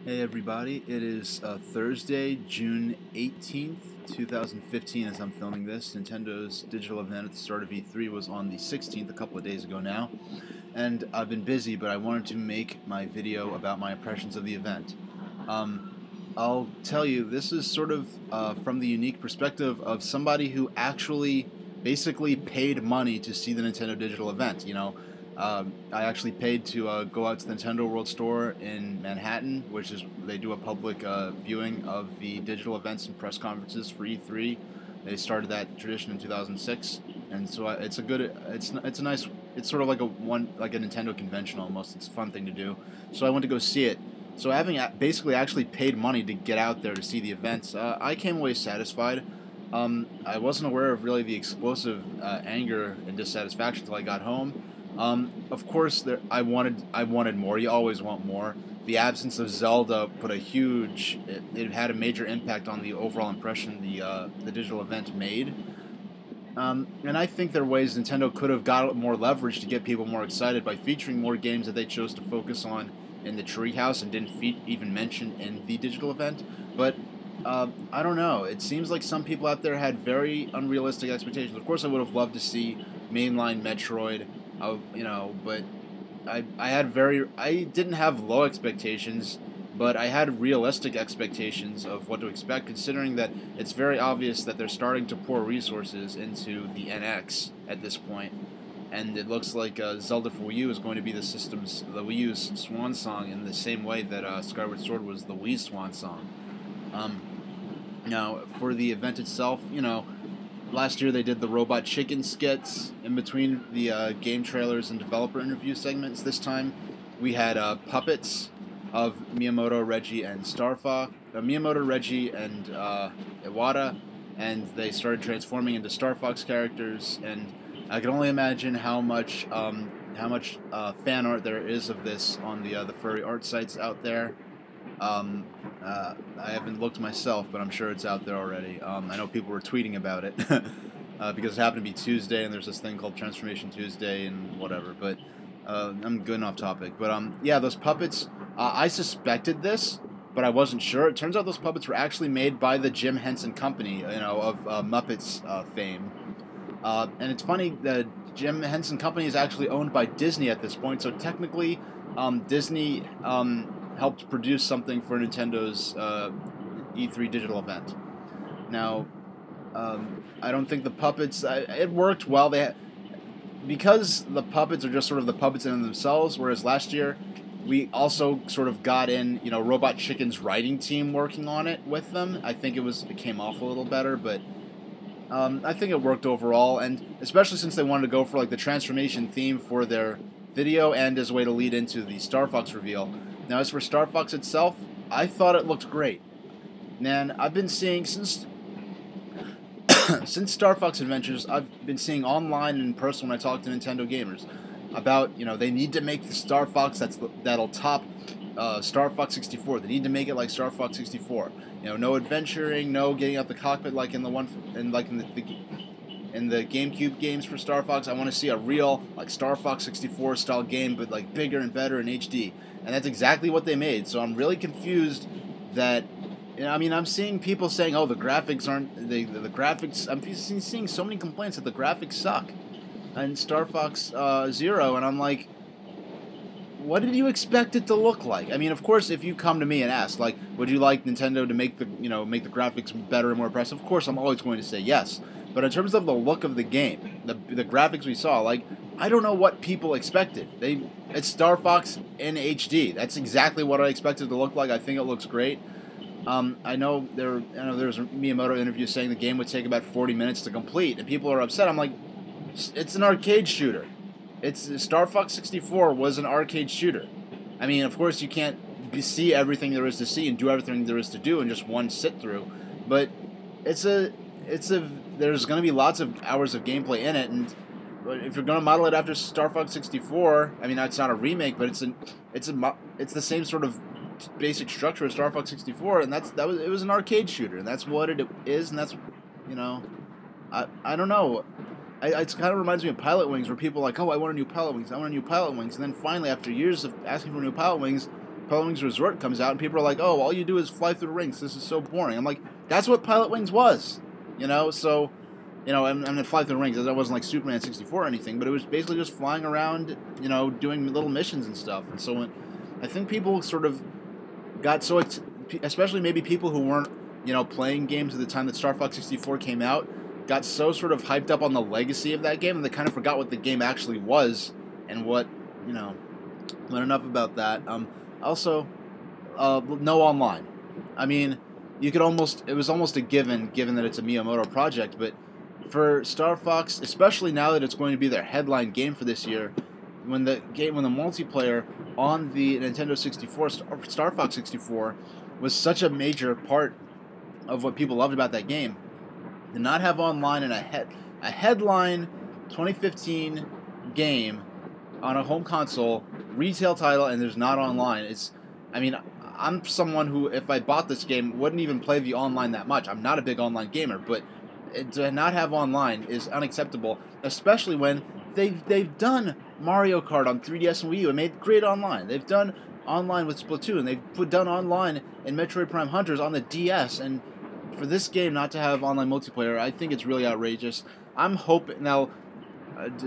Hey everybody, it is Thursday, June 18th, 2015 as I'm filming this. Nintendo digital event at the start of E3 was on the 16th, a couple of days ago now. And I've been busy, but I wanted to make my video about my impressions of the event. Um, I'll tell you, this is sort of from the unique perspective of somebody who actually basically paid money to see the Nintendo digital event. I actually paid to go out to the Nintendo World Store in Manhattan, which is they do a public viewing of the digital events and press conferences for E3. They started that tradition in 2006, and so it's a good, it's a nice, it's sort of like a Nintendo convention almost. It's a fun thing to do. So I went to go see it. So having basically actually paid money to get out there to see the events, I came away satisfied. I wasn't aware of really the explosive anger and dissatisfaction until I got home. Of course, I wanted more. You always want more. The absence of Zelda put a huge. It had a major impact on the overall impression the digital event made. And I think there are ways Nintendo could have got more leverage to get people more excited by featuring more games that they chose to focus on in the Treehouse and didn't even mention in the digital event. But I don't know. It seems like some people out there had very unrealistic expectations. Of course, I would have loved to see mainline Metroid, but I didn't have low expectations, but I had realistic expectations of what to expect, considering that it's very obvious that they're starting to pour resources into the NX at this point, and it looks like Zelda for Wii U is going to be the Wii U's swan song in the same way that Skyward Sword was the Wii's swan song. Um, Now, for the event itself, last year they did the Robot Chicken skits in between the game trailers and developer interview segments. This time we had puppets of Miyamoto, Reggie, and Reggie, and Iwata, and they started transforming into Star Fox characters. And I can only imagine how much fan art there is of this on the furry art sites out there. Um, I haven't looked myself, but I'm sure it's out there already. I know people were tweeting about it because it happened to be Tuesday, and there's this thing called Transformation Tuesday and whatever. But I'm getting off topic. But yeah, those puppets. I suspected this, but I wasn't sure. It turns out those puppets were actually made by the Jim Henson Company, of Muppets fame. And it's funny that Jim Henson Company is actually owned by Disney at this point, so technically, Disney helped produce something for Nintendo's E3 digital event. Now, I don't think the puppets. It worked well. Because the puppets are just sort of the puppets in themselves. Whereas last year, we also sort of got in, Robot Chicken's writing team working on it with them. I think it came off a little better, but I think it worked overall, and especially since they wanted to go for like the transformation theme for their video and as a way to lead into the Star Fox reveal. Now, as for Star Fox itself, I thought it looked great. Man, I've been seeing since Star Fox Adventures, I've been seeing online and in person when I talk to Nintendo gamers about they need to make the Star Fox that'll top Star Fox 64. They need to make it like Star Fox 64. No adventuring, no getting out the cockpit like in the one in the GameCube games for Star Fox. I want to see a real like Star Fox 64 style game, but like bigger and better in HD. And that's exactly what they made. So I'm really confused that. I'm seeing people saying, "Oh, the graphics aren't the graphics." I'm seeing so many complaints that the graphics suck in Star Fox Zero, and I'm like, what did you expect it to look like? I mean, of course, if you come to me and ask, like, would you like Nintendo to make the graphics better and more impressive? Of course, I'm always going to say yes. But in terms of the look of the game, the graphics we saw, like, I don't know what people expected. It's Star Fox in HD. That's exactly what I expected it to look like. I think it looks great. I know there was a Miyamoto interview saying the game would take about 40 minutes to complete, and people are upset. I'm like, it's an arcade shooter. Star Fox 64 was an arcade shooter. I mean, of course, you can't see everything there is to see and do everything there is to do in just one sit through, but there's going to be lots of hours of gameplay in it, and if you're going to model it after Star Fox 64, I mean, it's not a remake, but it's the same sort of basic structure of Star Fox 64, and it was an arcade shooter, and that's what it is, and that's I don't know. It kind of reminds me of Pilot Wings, where people are like, oh, I want a new Pilot Wings, I want a new Pilot Wings, and then finally, after years of asking for new Pilot Wings, Pilot Wings Resort comes out and people are like, oh, all you do is fly through the rings. This is so boring. I'm like, that's what Pilot Wings was, you know. So, you know, and fly through the rings. That wasn't like Superman 64 or anything, but it was basically just flying around, you know, doing little missions and stuff. And so when, I think people sort of got so, especially maybe people who weren't, you know, playing games at the time that Star Fox 64 came out, got so sort of hyped up on the legacy of that game and they kind of forgot what the game actually was and what, you know. But enough about that. Also, no online. I mean, you could almost, it was almost a given that it's a Miyamoto project, but for Star Fox, especially now that it's going to be their headline game for this year, when the multiplayer on the Nintendo 64, Star Fox 64, was such a major part of what people loved about that game, to not have online in a headline 2015 game on a home console retail title and there's not online. It's, I mean, I'm someone who, if I bought this game, wouldn't even play the online that much. I'm not a big online gamer, but to not have online is unacceptable, especially when they've done Mario Kart on 3DS and Wii U and made great online. They've done online with Splatoon. They've done online in Metroid Prime Hunters on the DS, and for this game not to have online multiplayer, I think it's really outrageous. I'm hoping now.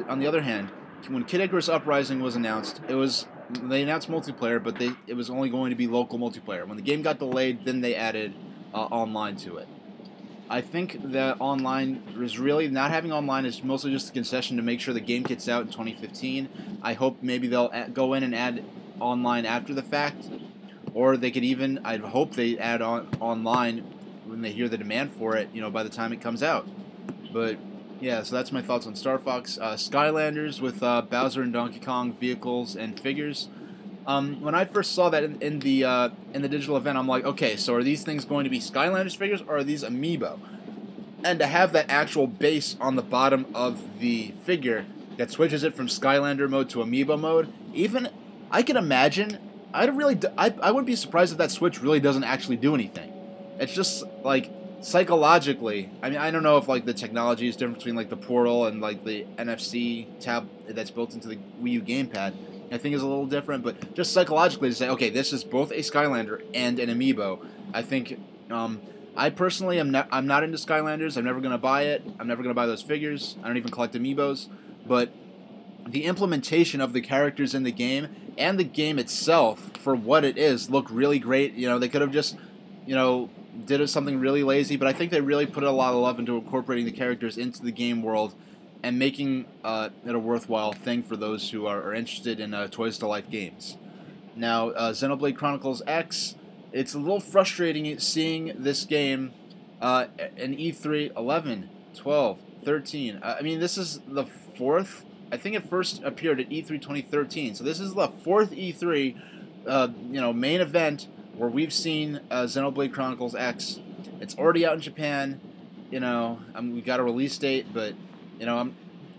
On the other hand, when Kid Icarus Uprising was announced, they announced multiplayer, but it was only going to be local multiplayer. When the game got delayed, then they added online to it. I think that online is really, not having online is mostly just a concession to make sure the game gets out in 2015. I hope maybe they'll go in and add online after the fact, or they could even, I hope they add online when they hear the demand for it, you know, by the time it comes out. But yeah, so that's my thoughts on Star Fox. Skylanders with Bowser and Donkey Kong vehicles and figures. When I first saw that in the digital event, I'm like, okay, so are these things going to be Skylanders figures or are these amiibo? And to have that actual base on the bottom of the figure that switches it from Skylander mode to amiibo mode, even I can imagine. I wouldn't be surprised if that switch really doesn't actually do anything. It's just like, psychologically, I mean, I don't know if like the technology is different between like the Portal and like the NFC tab that's built into the Wii U gamepad. I think is a little different, but just psychologically to say, okay, this is both a Skylander and an amiibo. I think I personally I'm not into Skylanders. I'm never gonna buy it. I'm never gonna buy those figures. I don't even collect amiibos. But the implementation of the characters in the game and the game itself for what it is look really great. You know, they could have just, you know, did something really lazy, but I think they really put a lot of love into incorporating the characters into the game world and making it a worthwhile thing for those who are interested in Toys to Life games. Now, Xenoblade Chronicles X, it's a little frustrating seeing this game in E3 11, 12, 13. I mean, this is the fourth. I think it first appeared at E3 2013, so this is the fourth E3 you know, main event where we've seen Xenoblade Chronicles X. It's already out in Japan. You know, we got a release date, but you know,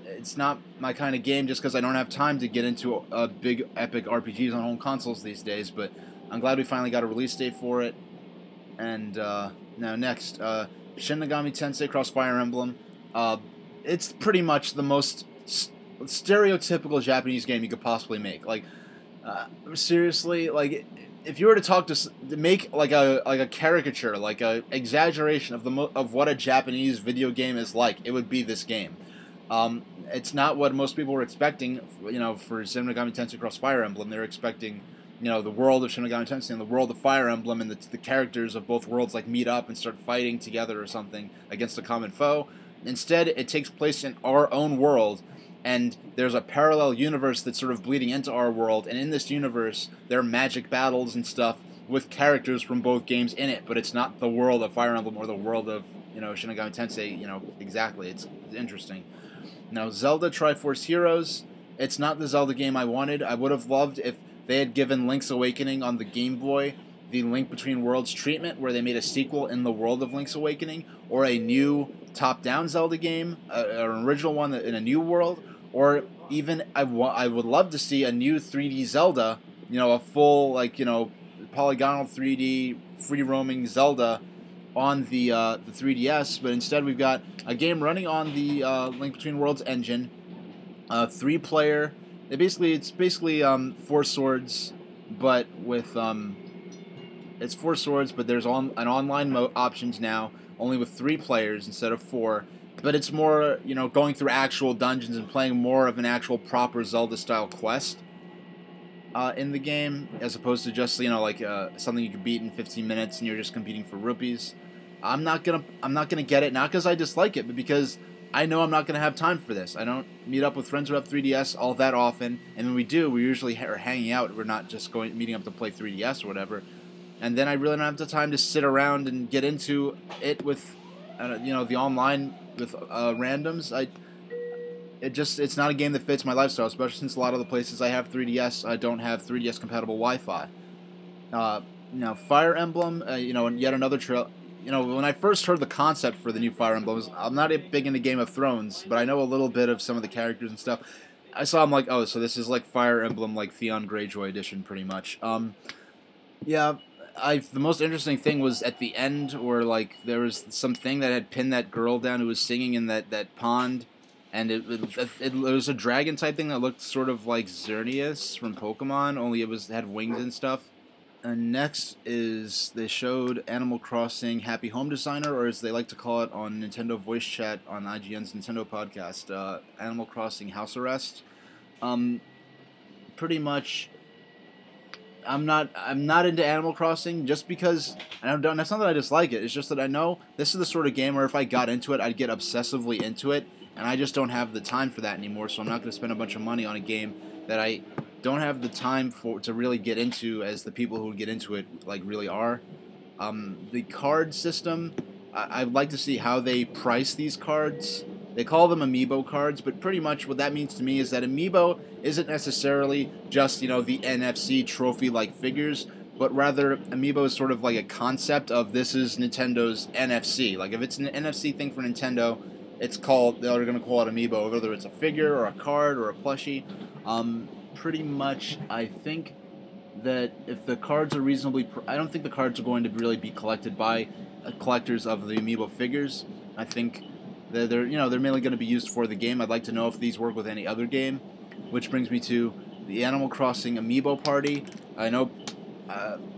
it's not my kind of game just because I don't have time to get into big epic RPGs on home consoles these days. But I'm glad we finally got a release date for it. And now next, Shin Megami Tensei Cross Fire Emblem. It's pretty much the most stereotypical Japanese game you could possibly make. Like, seriously, like, if you were to make like a caricature, like a exaggeration of what a Japanese video game is like, it would be this game. It's not what most people were expecting, you know, for Shin Megami Tensei Cross Fire Emblem. They were expecting, you know, the world of Shin Megami Tensei and the world of Fire Emblem, and the characters of both worlds like meet up and start fighting together or something against a common foe. Instead, it takes place in our own world, and there's a parallel universe that's sort of bleeding into our world, and in this universe, there are magic battles and stuff with characters from both games in it, but it's not the world of Fire Emblem or the world of, you know, Shin Megami Tensei, you know, exactly. It's interesting. Now, Zelda Triforce Heroes, it's not the Zelda game I wanted. I would have loved if they had given Link's Awakening on the Game Boy the Link Between Worlds treatment, where they made a sequel in the world of Link's Awakening, or a new top-down Zelda game, an original one in a new world, or even I would love to see a new 3D Zelda, you know, a full, like, you know, polygonal 3D free-roaming Zelda on the 3DS, but instead we've got a game running on the Link Between Worlds engine, 3-player. It's basically 4 swords but with it's 4 swords, but there's an online options now, only with 3 players instead of 4. But it's more, going through actual dungeons and playing more of an actual proper Zelda-style quest in the game, as opposed to just like something you could beat in 15 minutes and you're just competing for rupees. I'm not gonna get it, not because I dislike it, but because I know I'm not gonna have time for this. I don't meet up with friends who have 3DS all that often, and when we do, we usually are hanging out. We're not just meeting up to play 3DS or whatever. And then I really don't have the time to sit around and get into it with, the online with randoms. It's not a game that fits my lifestyle, especially since a lot of the places I have 3DS don't have 3DS compatible Wi-Fi. Now Fire Emblem, and yet another trail. When I first heard the concept for the new Fire Emblems, I'm not big into Game of Thrones, but I know a little bit of some of the characters and stuff. I saw them like, oh, so this is like Fire Emblem, like Theon Greyjoy edition, pretty much. Yeah, the most interesting thing was at the end, where like there was something that had pinned that girl down who was singing in that pond, and it was a dragon type thing that looked sort of like Xerneas from Pokemon, only it had wings and stuff. And next is they showed Animal Crossing Happy Home Designer, or as they like to call it on Nintendo Voice Chat on IGN's Nintendo podcast, Animal Crossing House Arrest. Pretty much, I'm not into Animal Crossing just because I don't. That's not that I dislike it. It's just that I know this is the sort of game where if I got into it, I'd get obsessively into it, and I just don't have the time for that anymore. So I'm not going to spend a bunch of money on a game that I don't have the time to really get into, as the people who get into it like really are. The card system, I'd like to see how they price these cards. They call them amiibo cards, but pretty much what that means to me is that amiibo isn't necessarily just, the NFC trophy-like figures, but rather amiibo is sort of like a concept of this is Nintendo's NFC. Like if it's an NFC thing for Nintendo, they're going to call it amiibo, whether it's a figure or a card or a plushie. Pretty much, I think that if the cards are reasonably, I don't think the cards are going to really be collected by collectors of the amiibo figures. I think they're mainly going to be used for the game. I'd like to know if these work with any other game, which brings me to the Animal Crossing Amiibo Party. I know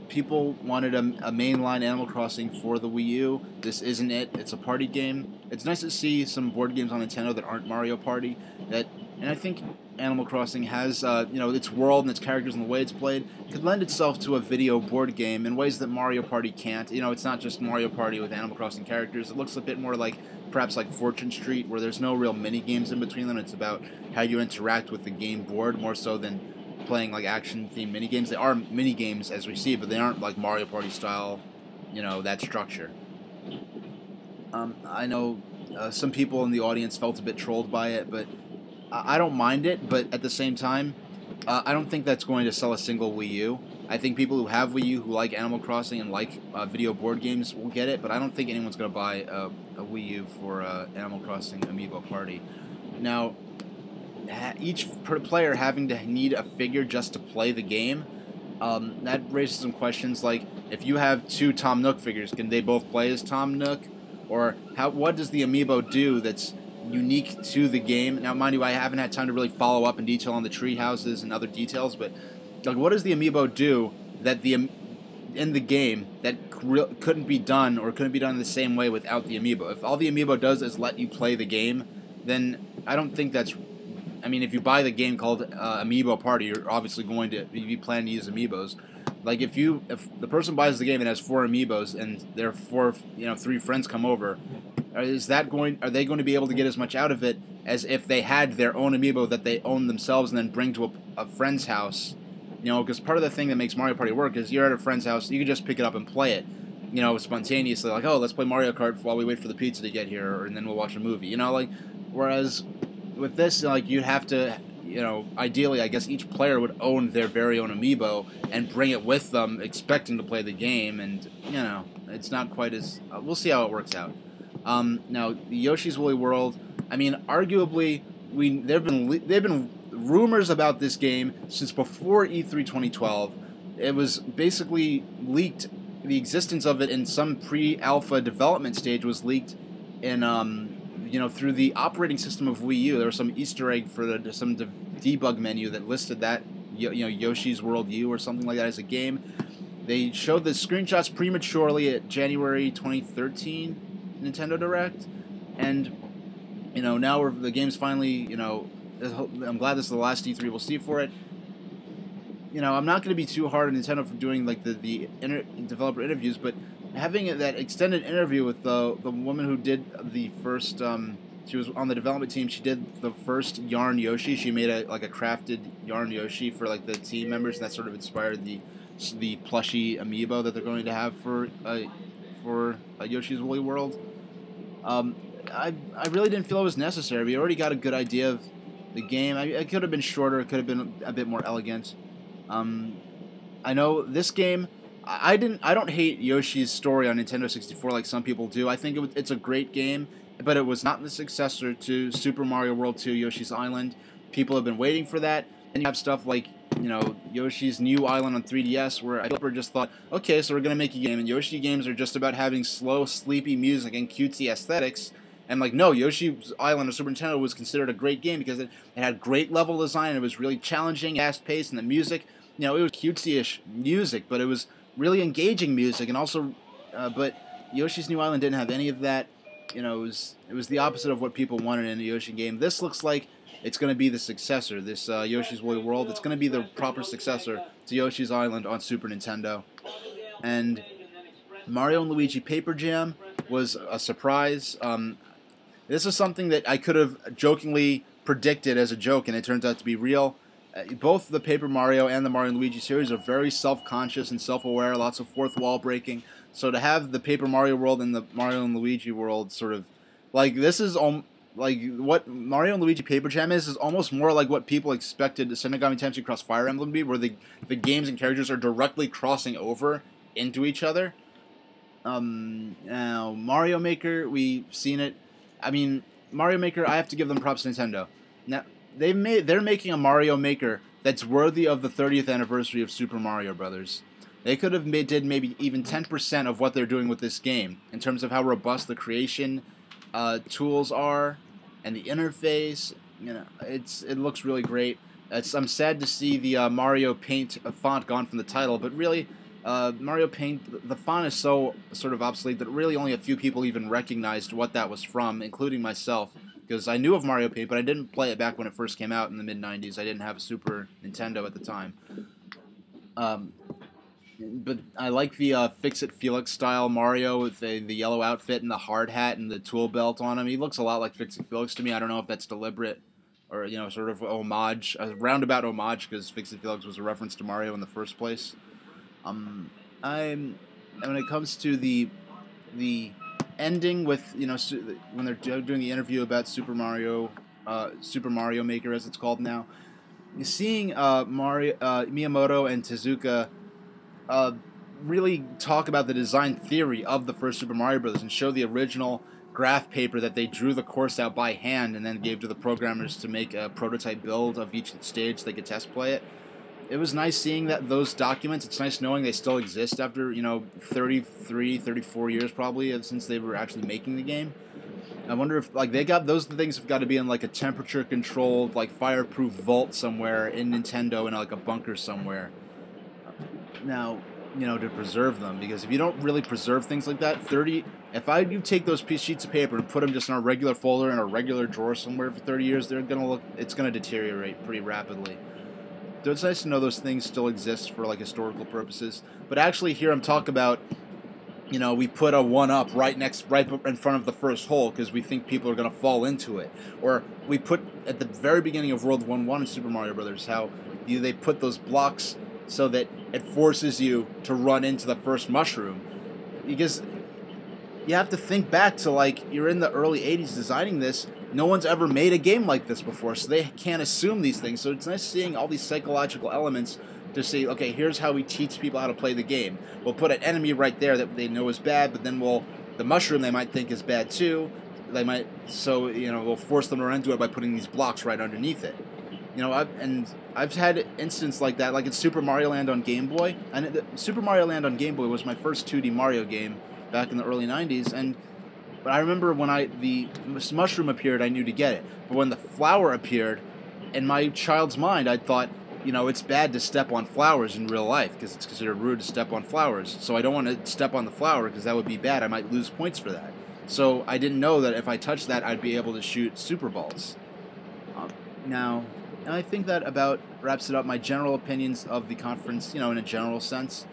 people wanted a mainline Animal Crossing for the Wii U. This isn't it. It's a party game. It's nice to see some board games on Nintendo that aren't Mario Party. And I think Animal Crossing has, its world and its characters and the way it's played could lend itself to a video board game in ways that Mario Party can't. It's not just Mario Party with Animal Crossing characters. It looks a bit more like, perhaps like Fortune Street, where there's no real mini games in between them. It's about how you interact with the game board more so than playing like action-themed mini games. They are mini games as we see, but they aren't like Mario Party style, that structure. I know some people in the audience felt a bit trolled by it, but I don't mind it, but at the same time, I don't think that's going to sell a single Wii U. I think people who have Wii U, who like Animal Crossing and like video board games, will get it, but I don't think anyone's going to buy a Wii U for Animal Crossing Amiibo Party. Now, each player having to need a figure just to play the game, that raises some questions like, if you have 2 Tom Nook figures, can they both play as Tom Nook? Or what does the Amiibo do that's unique to the game? Now, mind you, I haven't had time to really follow up in detail on the tree houses and other details, but like, what does the Amiibo do that in the game that couldn't be done or couldn't be done in the same way without the Amiibo? If all the Amiibo does is let you play the game, then I don't think that's... I mean, if you buy the game called Amiibo Party, you're obviously going to be planning to use Amiibos. Like if the person buys the game and has 4 Amiibos and their 3 friends come over, are they going to be able to get as much out of it as if they had their own Amiibo that they own themselves and then bring to a friend's house? Because part of the thing that makes Mario Party work is you're at a friend's house, you can just pick it up and play it, spontaneously. Like, oh, let's play Mario Kart while we wait for the pizza to get here, and then we'll watch a movie. Whereas with this, like, you'd have to, ideally, I guess each player would own their very own Amiibo and bring it with them, expecting to play the game, and, it's not quite as... we'll see how it works out. Now, the Yoshi's Woolly World, I mean, arguably, there've been rumors about this game since before E3 2012. It was basically leaked. The existence of it in some pre-alpha development stage was leaked in, through the operating system of Wii U. There was some Easter egg for some debug menu that listed that Yoshi's World U or something like that as a game. They showed the screenshots prematurely at January 2013 Nintendo Direct, and now the game's finally. I'm glad this is the last E3 we'll see for it. I'm not going to be too hard on Nintendo for doing like the developer interviews, but having that extended interview with the woman who did the first, she was on the development team. She did the first Yarn Yoshi. She made a crafted Yarn Yoshi for like the team members, and that sort of inspired the plushy amiibo that they're going to have for Yoshi's Woolly World. I really didn't feel it was necessary. We already got a good idea of the game. It could have been shorter. It could have been a bit more elegant. I know this game. I don't hate Yoshi's Story on Nintendo 64 like some people do. I think it's a great game, but it was not the successor to Super Mario World 2 Yoshi's Island. People have been waiting for that. And you have stuff like Yoshi's New Island on 3DS, where a developer just thought, okay, so we're gonna make a game, and Yoshi games are just about having slow, sleepy music and cutesy aesthetics. And no, Yoshi's Island on Super Nintendo was considered a great game because it had great level design. It was really challenging, fast-paced, and the music, it was cutesy-ish music, but it was really engaging music. And also, but Yoshi's New Island didn't have any of that. It was the opposite of what people wanted in a Yoshi game. This looks like it's going to be the successor. This Yoshi's Woolly World, it's going to be the proper successor to Yoshi's Island on Super Nintendo. And Mario and Luigi Paper Jam was a surprise. This is something that I could have jokingly predicted as a joke, and it turns out to be real. Both the Paper Mario and the Mario and Luigi series are very self-conscious and self-aware, lots of fourth wall breaking. So to have the Paper Mario world and the Mario and Luigi world sort of, this is what Mario and Luigi Paper Jam is almost more like what people expected Shin Megami Tensei Cross Fire Emblem to be, where the games and characters are directly crossing over into each other. Now, Mario Maker, we've seen it. I mean, Mario Maker, I have to give them props to Nintendo. Now, they're making a Mario Maker that's worthy of the 30th anniversary of Super Mario Brothers. They could have did maybe even 10% of what they're doing with this game in terms of how robust the creation tools are and the interface. It looks really great. I'm sad to see the Mario Paint font gone from the title, but really, Mario Paint, the font is so sort of obsolete that really only a few people even recognized what that was from, including myself, because I knew of Mario Paint, but I didn't play it back when it first came out in the mid-90s. I didn't have a Super Nintendo at the time. But I like the Fix-It Felix style Mario with the yellow outfit and the hard hat and the tool belt on him. He looks a lot like Fix-It Felix to me. I don't know if that's deliberate or, sort of homage, a roundabout homage, because Fix-It Felix was a reference to Mario in the first place. And when it comes to the ending with, when they're doing the interview about Super Mario Maker, as it's called now, seeing Miyamoto and Tezuka really talk about the design theory of the first Super Mario Bros. And show the original graph paper that they drew the course out by hand and then gave to the programmers to make a prototype build of each stage so they could test play it. It was nice seeing those documents. It's nice knowing they still exist after 33, 34 years probably since they were actually making the game. I wonder if they got those things have got to be in a temperature controlled fireproof vault somewhere in Nintendo in a bunker somewhere. Now, to preserve them, because if you don't really preserve things like that, if you take those sheets of paper and put them just in a regular folder in a regular drawer somewhere for 30 years, it's gonna deteriorate pretty rapidly. So it's nice to know those things still exist for historical purposes. But actually hear them talk about, we put a 1-up right in front of the first hole because we think people are going to fall into it. Or we put at the very beginning of World 1-1 in Super Mario Brothers how they put those blocks so that it forces you to run into the first mushroom. Because you have to think back to you're in the early 80s designing this. No one's ever made a game like this before, so they can't assume these things. So it's nice seeing all these psychological elements to say, okay, here's how we teach people how to play the game. We'll put an enemy right there that they know is bad, but then the mushroom they might think is bad too. We'll force them to run into it by putting these blocks right underneath it. I've had instances like that, like in Super Mario Land on Game Boy. And Super Mario Land on Game Boy was my first 2D Mario game back in the early 90s, but I remember when the mushroom appeared, I knew to get it. But when the flower appeared, in my child's mind, I thought, you know, it's bad to step on flowers in real life because it's considered rude to step on flowers. So I don't want to step on the flower because that would be bad. I might lose points for that. So I didn't know that if I touched that, I'd be able to shoot super balls. Um, now, I think that about wraps it up. My general opinions of the conference, you know, in a general sense.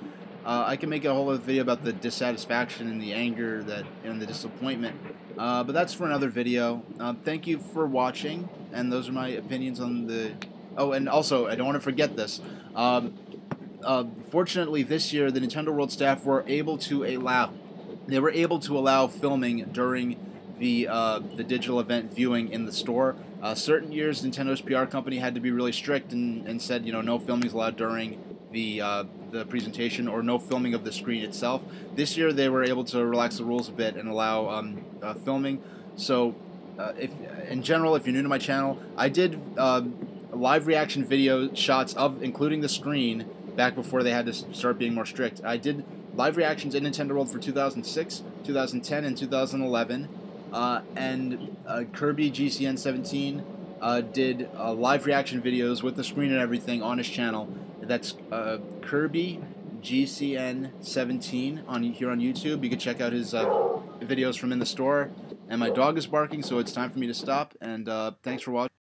I can make a whole other video about the dissatisfaction and the anger that and the disappointment, but that's for another video. Thank you for watching, and those are my opinions on the. Oh, and also, I don't want to forget this. Fortunately, this year the Nintendo World staff were able to allow. They were able to allow filming during the digital event viewing in the store. Certain years, Nintendo's PR company had to be really strict and said, you know, no filming is allowed during the presentation or no filming of the screen itself. This year, they were able to relax the rules a bit and allow filming. So, if in general, if you're new to my channel, I did live reaction video shots of including the screen back before they had to start being more strict. I did live reactions in Nintendo World for 2006, 2010, and 2011. And Kirby GCN 17 did live reaction videos with the screen and everything on his channel. That's Kirby GCN 17 here on YouTube. You can check out his videos from in the store. And my dog is barking, so it's time for me to stop. And thanks for watching.